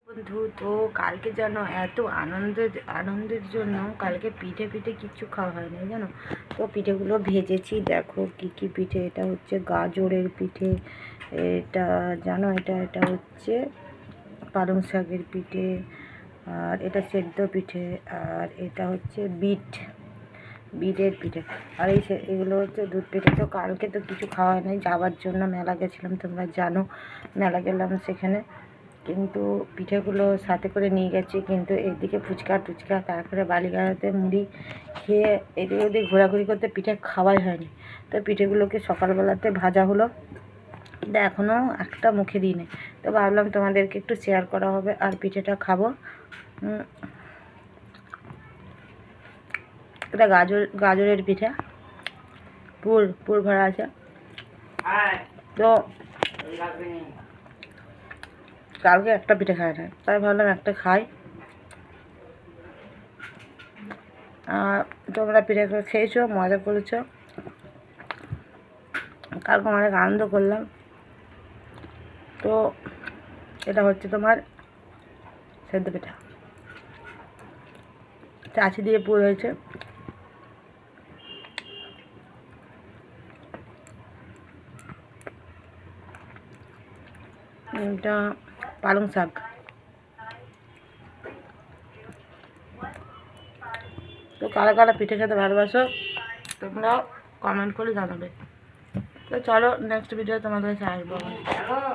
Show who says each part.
Speaker 1: বন্ধু, তো কালকে জানো এত আনন্দের জন্য কালকে পিঠে কিচ্ছু খাওয়া হয়নি জানো। তো পিঠেগুলো ভেজেছি, দেখো কি কি পিঠে। এটা হচ্ছে গাজরের পিঠে, এটা জানো, এটা হচ্ছে পালং শাকের পিঠে, আর এটা সেদ্ধ পিঠে, আর এটা হচ্ছে বিটের পিঠে, আর এগুলো হচ্ছে দুধ পিঠে। তো কালকে তো কিছু খাওয়া নেই, যাওয়ার জন্য মেলা গেছিলাম, তোমরা জানো মেলা গেলাম সেখানে, কিন্তু পিঠেগুলো সাথে করে নিয়ে গেছি। কিন্তু এদিকে ফুচকা তারপরে বালিগাড়াতে মুড়ি খেয়ে এদিকে ওদিক ঘোরাঘুরি করতে পিঠে খাওয়াই হয়নি। তো পিঠেগুলোকে সকালবেলাতে ভাজা হলো, কিন্তু এখনও একটা মুখে দিই নি। তো ভাবলাম তোমাদেরকে একটু শেয়ার করা হবে, আর পিঠেটা খাবো। এটা গাজরের পিঠে, পুর ভরা আছে। তো কালকে একটা পিঠে খাই না, তাই ভাবলাম একটা খাই। তোমরা পিঠে খেয়েছো, মজা করেছো, কালকে অনেক আনন্দ করলাম। তো এটা হচ্ছে তোমার সেদ্ধ পিঠা, চাচি দিয়ে পুর হয়েছে। এটা পালং শাক। তো কারা কারা পিঠে খেতে ভালোবাসো তোমরা কমেন্ট করে জানাবে। তো চলো নেক্সট ভিডিও তোমাদের কাছে আসবো।